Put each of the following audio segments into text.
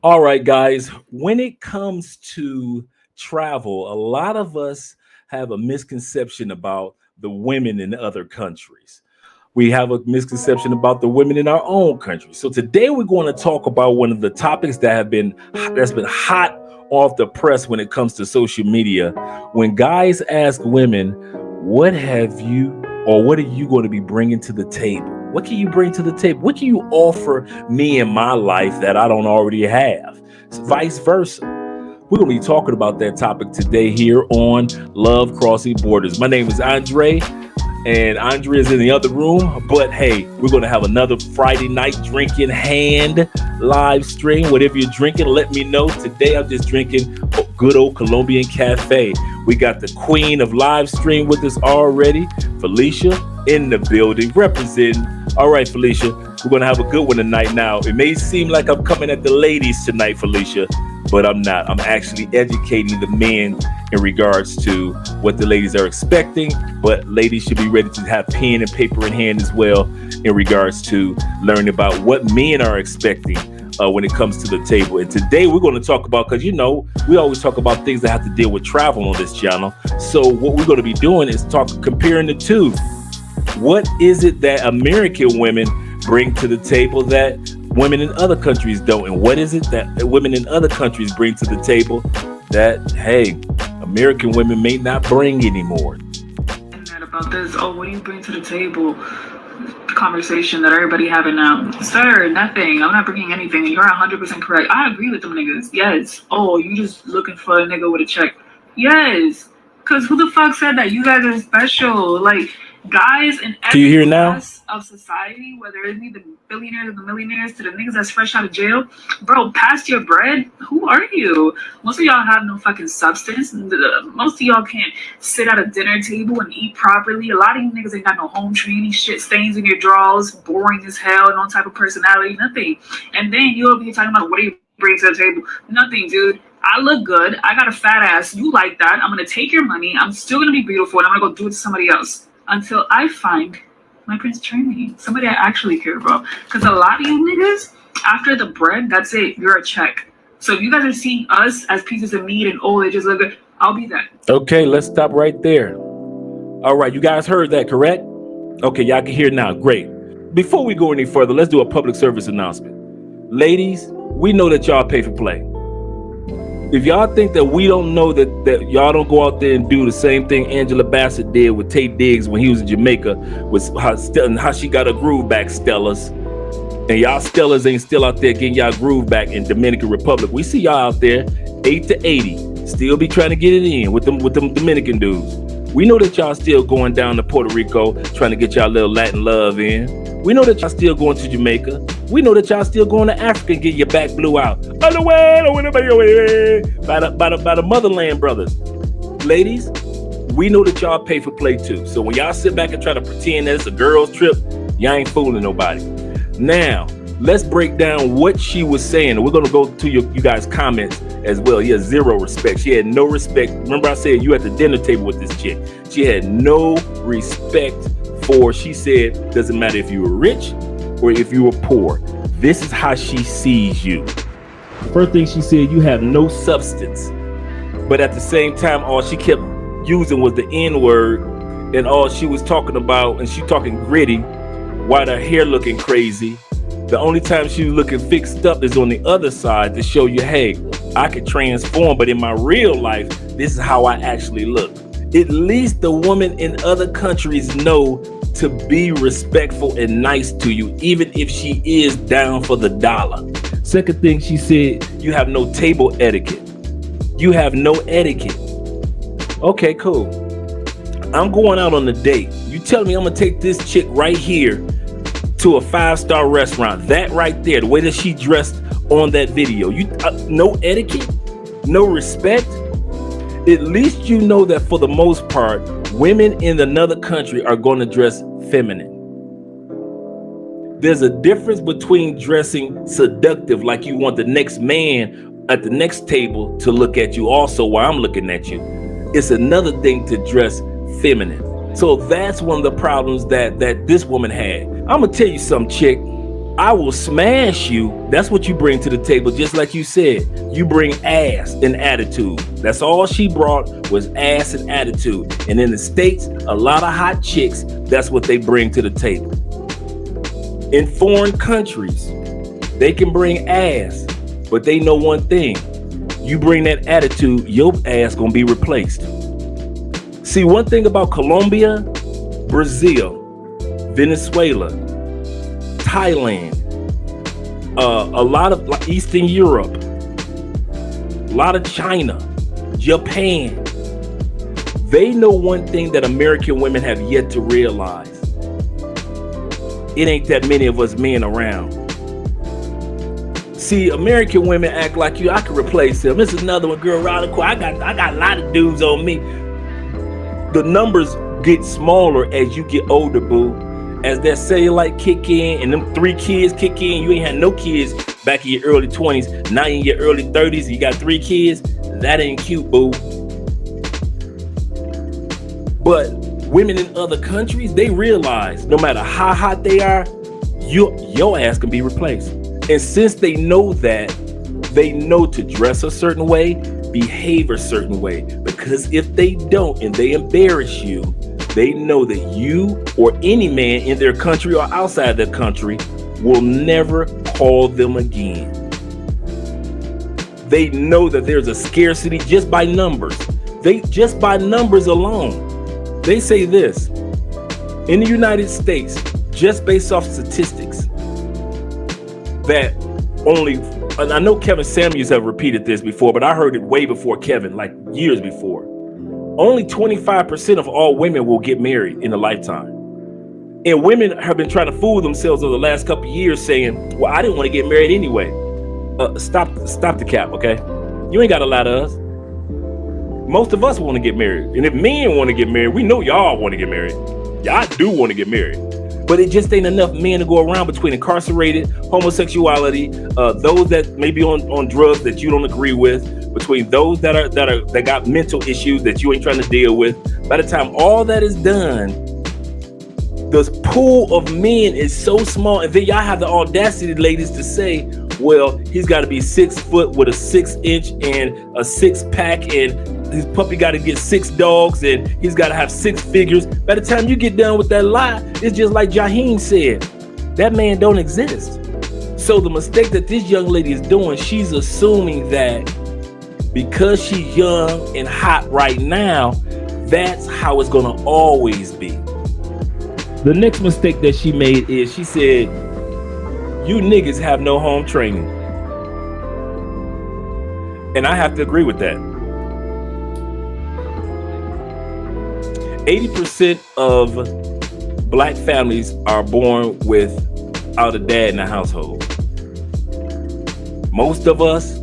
All right, guys, when it comes to travel, a lot of us have a misconception about the women in other countries. We have a misconception about the women in our own country. So today we're going to talk about one of the topics that's been hot off the press when it comes to social media. When guys ask women, "What have you or what are you going to be bringing to the table? What can you bring to the table? What can you offer me in my life that I don't already have?" So vice versa. We're going to be talking about that topic today here on Love Crossing Borders. My name is Andre, and Andre is in the other room. But hey, we're going to have another Friday night drinking hand live stream. Whatever you're drinking, let me know. Today I'm just drinking a good old Colombian cafe. We got the queen of live stream with us already, Felicia, in the building representing. All right, Felicia, we're going to have a good one tonight. Now, it may seem like I'm coming at the ladies tonight, Felicia, but I'm not. I'm actually educating the men in regards to what the ladies are expecting, but ladies should be ready to have pen and paper in hand as well in regards to learning about what men are expecting when it comes to the table. And today we're going to talk about, because we always talk about things that have to deal with travel on this channel. So what we're going to be doing is comparing the two. What is it that American women bring to the table that women in other countries don't? And what is it that women in other countries bring to the table that, hey, American women may not bring anymore? About this, what do you bring to the table? Conversation that everybody having now. Sir, nothing. I'm not bringing anything. You're 100% correct. I agree with them niggas. Yes. Oh, you just looking for a nigga with a check. Yes. Because who the fuck said that? You guys are special. Like, guys in every class of society, whether it be the billionaires or the millionaires to the niggas that's fresh out of jail, bro, past your bread, who are you? Most of y'all have no fucking substance. Most of y'all can't sit at a dinner table and eat properly. A lot of you niggas ain't got no home training, shit stains in your drawers, boring as hell, no type of personality, nothing. And then you over here talking about what do you bring to the table? Nothing, dude. I look good. I got a fat ass. You like that. I'm going to take your money. I'm still going to be beautiful, and I'm going to go do it to somebody else until I find my Prince Charming, somebody I actually care about. Because a lot of you niggas, after the bread, that's it. You're a check. So if you guys are seeing us as pieces of meat and, oh, they just look good, I'll be that. Okay, let's stop right there. All right, you guys heard that, correct? Okay, y'all can hear now. Great. Before we go any further, let's do a public service announcement. Ladies, we know that y'all pay for play. If y'all think that we don't know that y'all don't go out there and do the same thing Angela Bassett did with Tate Diggs when he was in Jamaica, with how she got her groove back, Stellas, and y'all Stellas ain't still out there getting y'all groove back in Dominican Republic. We see y'all out there 8 to 80, still be trying to get it in with them Dominican dudes. We know that y'all still going down to Puerto Rico trying to get y'all little Latin love in. We know that y'all still going to Jamaica. We know that y'all still going to Africa and getting your back blew out. By the motherland brothers. Ladies, we know that y'all pay for play too. So when y'all sit back and try to pretend that it's a girl's trip, y'all ain't fooling nobody. Now, let's break down what she was saying. We're going to go to you guys' comments as well. Yeah, zero respect. She had no respect. Remember I said you at the dinner table with this chick. She had no respect for, she said, doesn't matter if you were rich or if you were poor. This is how she sees you. First thing she said, you have no substance. But at the same time, all she kept using was the N-word, and all she was talking about, and she talking gritty, while her hair looking crazy. The only time she was looking fixed up is on the other side to show you, hey, I could transform, but in my real life, this is how I actually look. At least the women in other countries know to be respectful and nice to you, even if she is down for the dollar. Second thing she said, you have no table etiquette. You have no etiquette. Okay, cool. I'm going out on a date. You tell me I'm gonna take this chick right here to a 5-star restaurant. That right there, the way that she dressed on that video. You no etiquette, no respect. At least you know that for the most part, women in another country are going to dress feminine. There's a difference between dressing seductive, like you want the next man at the next table to look at you also while I'm looking at you. It's another thing to dress feminine. So that's one of the problems that this woman had. I'm gonna tell you something, chick. I will smash you. That's what you bring to the table. Just like you said, you bring ass and attitude. That's all she brought was ass and attitude. And in the States, a lot of hot chicks, that's what they bring to the table. In foreign countries, they can bring ass, but they know one thing. You bring that attitude, your ass gonna be replaced. See, one thing about Colombia, Brazil, Venezuela, Thailand, a lot of like Eastern Europe, a lot of China, Japan. They know one thing that American women have yet to realize. It ain't that many of us men around. See, American women act like I can replace them. This is another one, girl, around the corner. I got a lot of dudes on me. The numbers get smaller as you get older, boo. As that cellulite kick in and them 3 kids kick in, you ain't had no kids back in your early 20s. Now you in your early 30s, you got 3 kids. That ain't cute, boo. But women in other countries, they realize no matter how hot they are, your ass can be replaced. And since they know that, they know to dress a certain way, behave a certain way. Because if they don't and they embarrass you, they know that you or any man in their country or outside their country will never call them again. They know that there's a scarcity just by numbers. Just by numbers alone. They say this, in the United States, just based off statistics, that only, and I know Kevin Samuels have repeated this before, but I heard it way before Kevin, like years before. Only 25% of all women will get married in a lifetime. And women have been trying to fool themselves over the last couple of years saying, well, I didn't want to get married anyway. Stop the cap, okay? You ain't got to lie to us. Most of us want to get married. And if men want to get married, we know y'all want to get married. Y'all do want to get married. But it just ain't enough men to go around between incarcerated, homosexuality, those that may be on drugs that you don't agree with, between those that got mental issues that you ain't trying to deal with. By the time all that is done, the pool of men is so small. And then y'all have the audacity, ladies, to say, well, he's got to be 6 foot with a 6 inch and a 6-pack, and his puppy got to get 6 dogs, and he's got to have 6 figures. By the time you get done with that lie, it's just like Jaheim said, that man don't exist. So the mistake that this young lady is doing, she's assuming that because she's young and hot right now, that's how it's gonna always be. The next mistake that she made is she said, you niggas have no home training. And I have to agree with that. 80% of black families are born without a dad in the household. Most of us,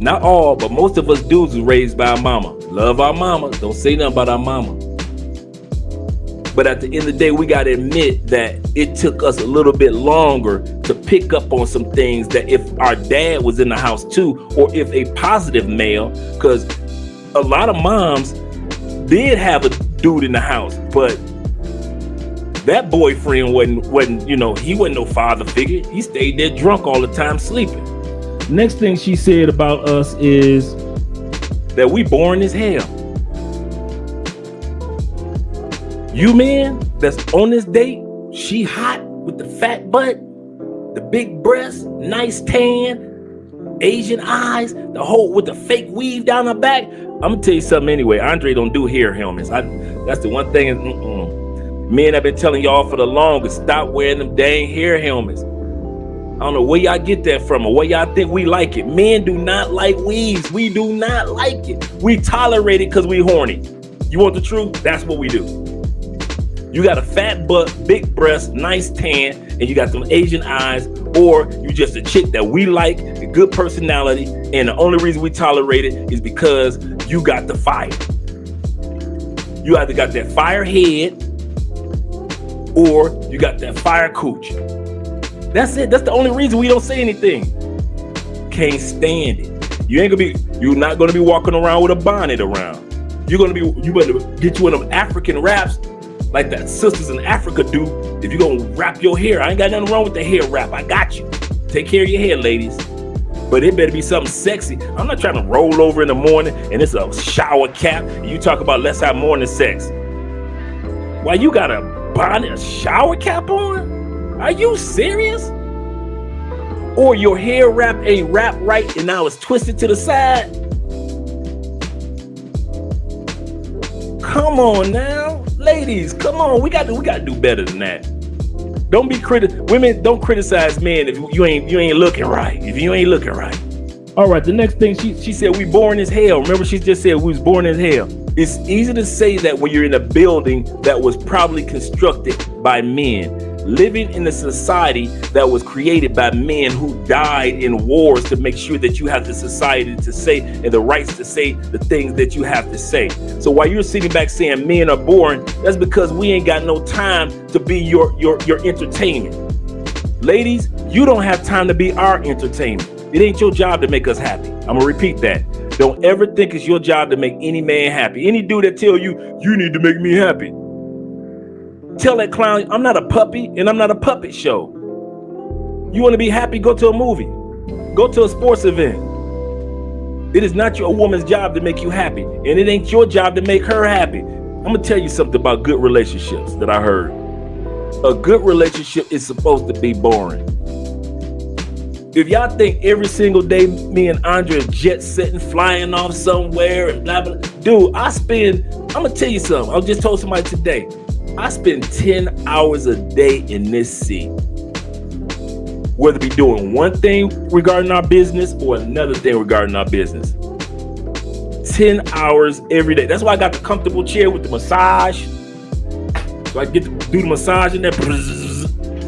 not all, but most of us dudes was raised by our mama. Love our mama. Don't say nothing about our mama. But at the end of the day, we got to admit that it took us a little bit longer to pick up on some things that if our dad was in the house too, or if a positive male, because a lot of moms did have a dude in the house, but that boyfriend wasn't, he wasn't no father figure. He stayed there drunk all the time, sleeping. Next thing she said about us is that we boring as hell. You men that's on this date, she hot with the fat butt, the big breasts, nice tan, Asian eyes, the whole with the fake weave down her back. I'm gonna tell you something anyway. Andre don't do hair helmets. That's the one thing. Men, I've been telling y'all for the longest, stop wearing them dang hair helmets. I don't know where y'all get that from or where y'all think we like it. Men do not like weaves. We do not like it. We tolerate it because we horny. You want the truth? That's what we do. You got a fat butt, big breast, nice tan, and you got them Asian eyes, or you just a chick that we like, a good personality, and the only reason we tolerate it is because you got the fire. You either got that fire head or you got that fire cooch. That's it. That's the only reason we don't say anything. Can't stand it. You're not gonna be walking around with a bonnet around. You better get you one of them African wraps like that Sisters in Africa do If you're gonna wrap your hair, I ain't got nothing wrong with the hair wrap. I got you. Take care of your hair, ladies. But it better be something sexy. I'm not trying to roll over in the morning and it's a shower cap. And you talk about let's have morning sex. Why you got a bonnet, a shower cap on? Are you serious? Or your hair wrap ain't wrapped right and now it's twisted to the side? Come on now, ladies, come on. We got to do better than that. Don't be women don't criticize men if you ain't looking right. If you ain't looking right. All right, the next thing she said we boring as hell. Remember she just said we was boring as hell. It's easy to say that when you're in a building that was probably constructed by men, living in a society that was created by men who died in wars to make sure that you have the society to say and the rights to say the things that you have to say. So while you're sitting back saying men are boring, that's because we ain't got no time to be your entertainment. Ladies, you don't have time to be our entertainment. It ain't your job to make us happy. I'm gonna repeat that. Don't ever think it's your job to make any man happy. Any dude that tell you need to make me happy. Tell that clown, I'm not a puppy and I'm not a puppet show. You want to be happy? Go to a movie. Go to a sports event. It is not a woman's job to make you happy. And it ain't your job to make her happy. I'm going to tell you something about good relationships that I heard. A good relationship is supposed to be boring. If y'all think every single day me and Andre are jet setting, flying off somewhere and blah, blah, dude, I'm going to tell you something. I just told somebody today. I spend 10 hours a day in this seat, whether it be doing one thing regarding our business or another thing regarding our business. 10 hours every day. That's why I got the comfortable chair with the massage. So I get to do the massage in there.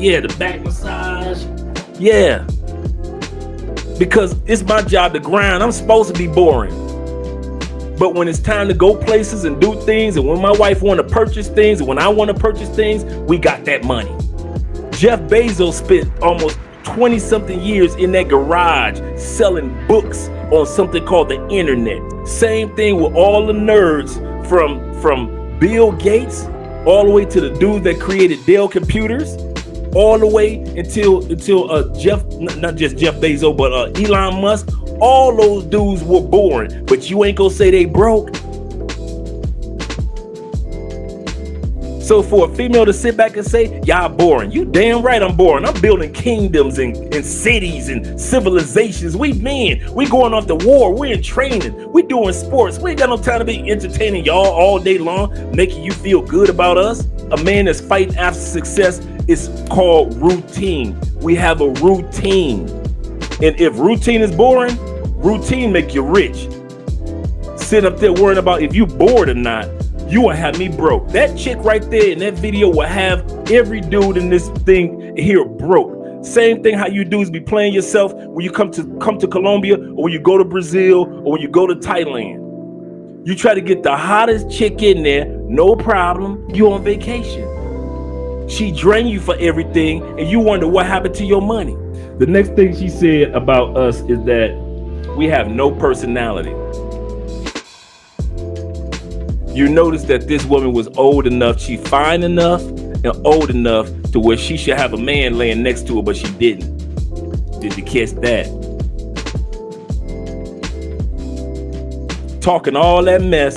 Yeah, the back massage. Yeah. Because it's my job to grind. I'm supposed to be boring. But when it's time to go places and do things, and when my wife want to purchase things, and when I want to purchase things, we got that money. Jeff Bezos spent almost 20-something years in that garage selling books on something called the internet. Same thing with all the nerds from Bill Gates all the way to the dude that created Dell Computers, all the way until not just Jeff Bezos, but Elon Musk. All those dudes were boring, but you ain't gonna say they broke. So for a female to sit back and say, y'all boring, you damn right I'm boring. I'm building kingdoms and cities and civilizations. We men, we going off to war, we in training, we doing sports. We ain't got no time to be entertaining y'all all day long, making you feel good about us. A man that's fighting after success is called routine. We have a routine. And if routine is boring, routine make you rich. Sit up there worrying about if you bored or not, you will have me broke. That chick right there in that video will have every dude in this thing here broke. Same thing how you dudes be playing yourself when you come to Colombia, or when you go to Brazil, or when you go to Thailand. You try to get the hottest chick in there, no problem, you on vacation. She drain you for everything and you wonder what happened to your money. The next thing she said about us is that we have no personality. You notice that this woman was old enough, she fine enough and old enough to where she should have a man laying next to her, but she didn't. Did you catch that? Talking all that mess,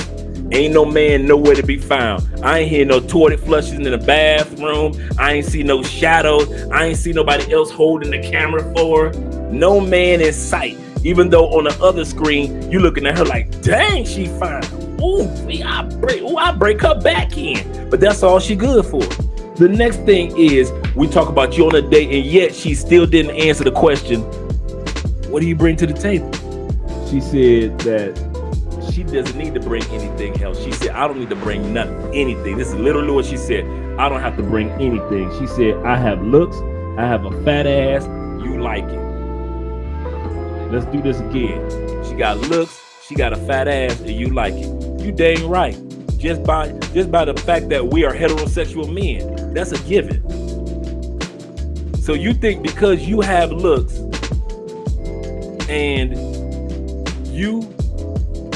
ain't no man nowhere to be found. I ain't hear no toilet flushes in the bathroom. I ain't see no shadows. I ain't see nobody else holding the camera for her. No man in sight. Even though on the other screen, you looking at her like, dang, she fine. Ooh, I break her back in. But that's all she good for. The next thing is, we talk about you on a date, and yet she still didn't answer the question, what do you bring to the table? She said that she doesn't need to bring anything else. She said, I don't need to bring anything. This is literally what she said. I don't have to bring anything. She said, I have looks. I have a fat ass. You like it. Let's do this again. She got looks. She got a fat ass and you like it. You dang right. Just by the fact that we are heterosexual men. That's a given. So you think because you have looks and you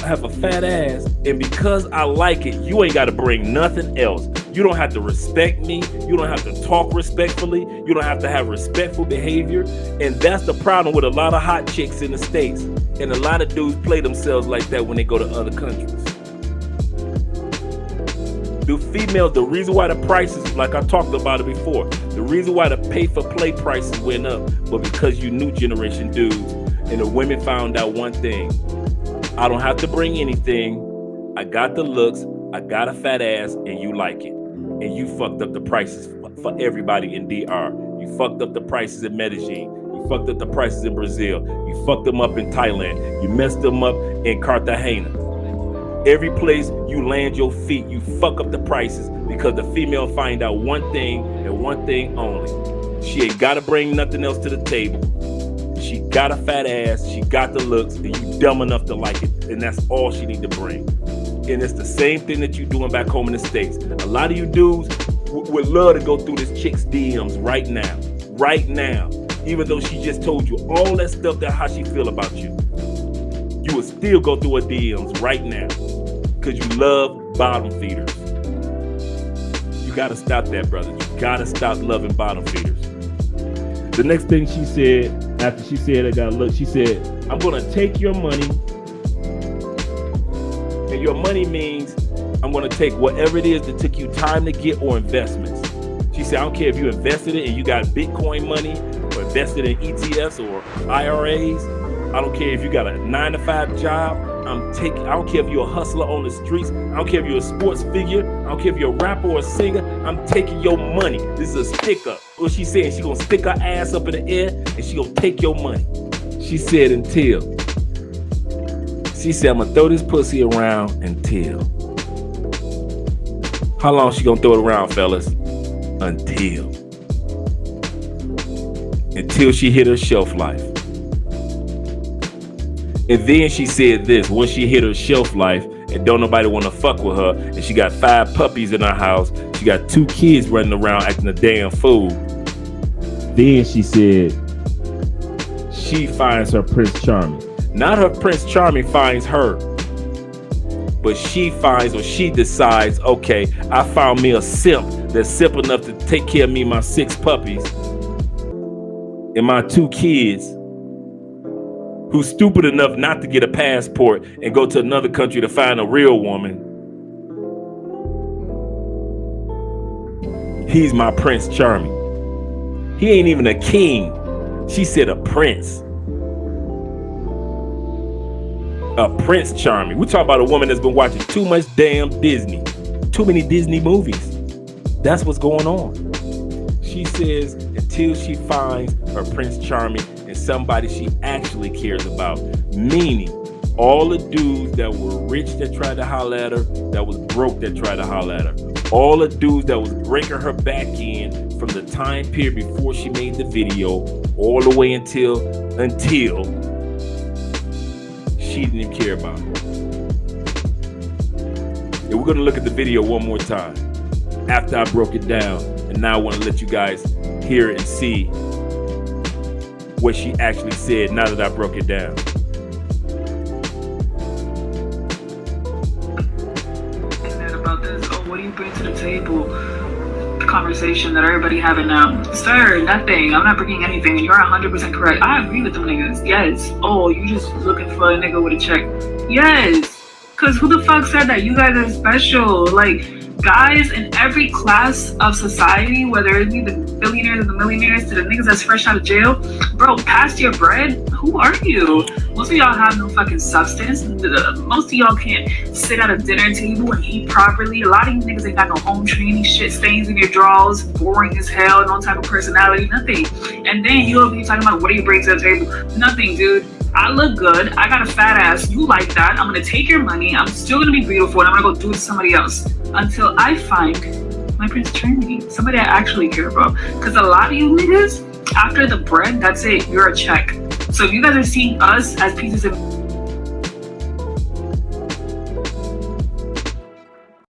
have a fat ass, and because I like it, you ain't got to bring nothing else. You don't have to respect me. You don't have to talk respectfully. You don't have to have respectful behavior. And that's the problem with a lot of hot chicks in the States. And a lot of dudes play themselves like that when they go to other countries. The females, the reason why the prices, like I talked about it before, the reason why the pay-for-play prices went up was because you new generation dudes. And the women found out one thing. I don't have to bring anything. I got the looks. I got a fat ass, and you like it. And you fucked up the prices for everybody in DR. You fucked up the prices in Medellin. You fucked up the prices in Brazil. You fucked them up in Thailand. You messed them up in Cartagena. Every place you land your feet, you fuck up the prices because the female find out one thing and one thing only. She ain't got to bring nothing else to the table. She got a fat ass, she got the looks, and you dumb enough to like it. And that's all she need to bring. And it's the same thing that you doing back home in the States. A lot of you dudes would love to go through this chick's DMs right now. Right now. Even though she just told you all that stuff, that how she feel about you. You would still go through her DMs right now. Because you love bottom feeders. You got to stop that, brother. You got to stop loving bottom feeders. The next thing she said, after she said I got to look, she said, I'm going to take your money. And your money means I'm going to take whatever it is that took you time to get or investments. She said, I don't care if you invested it and you got Bitcoin money or invested in ETFs or IRAs. I don't care if you got a 9-to-5 job. I don't care if you're a hustler on the streets. I don't care if you're a sports figure. I don't care if you're a rapper or a singer. I'm taking your money. This is a stick up. What she saying? She gonna stick her ass up in the air and she gonna take your money. She said until. She said I'm gonna throw this pussy around until. How long she gonna throw it around, fellas? Until she hit her shelf life. And then she said this, once she hit her shelf life and don't nobody want to fuck with her, and she got 5 puppies in her house, she got 2 kids running around acting a damn fool. Then she said she finds her Prince Charming. Not her Prince Charming finds her, but she finds or she decides, okay, I found me a simp that's simp enough to take care of me, my 6 puppies, and my 2 kids, who's stupid enough not to get a passport and go to another country to find a real woman. He's my Prince Charming. He ain't even a king. She said a prince. A Prince Charming. We talk about a woman that's been watching too much damn Disney. Too many Disney movies. That's what's going on. She says until she finds her Prince Charming and somebody she actually cares about. Meaning, all the dudes that were rich that tried to holler at her, that was broke that tried to holler at her. All the dudes that was breaking her back in from the time period before she made the video, all the way until she didn't even care about it. And we're going to look at the video one more time after I broke it down. And now I want to let you guys hear and see what she actually said now that I broke it down. About this, what do you bring to the table? The conversation that everybody having now. Sir, nothing. I'm not bringing anything. You're 100% correct. I agree with them niggas. Yes. Oh, you just looking for a nigga with a check. Yes. Because who the fuck said that? You guys are special. Like, guys in every class of society, whether it be the billionaires or the millionaires to the niggas that's fresh out of jail, bro, past your bread, who are you? Most of y'all have no fucking substance. Most of y'all can't sit at a dinner table and eat properly. A lot of you niggas ain't got no home training, shit stains in your drawers, boring as hell, no type of personality, nothing. And then you over here talking about what do you bring to the table? Nothing, dude. I look good. I got a fat ass. You like that. I'm gonna take your money. I'm still gonna be beautiful, and I'm gonna go do it to somebody else until I find my Prince Charming, somebody I actually care about. Because a lot of you niggas, after the bread, that's it. You're a check. So if you guys are seeing us as pieces of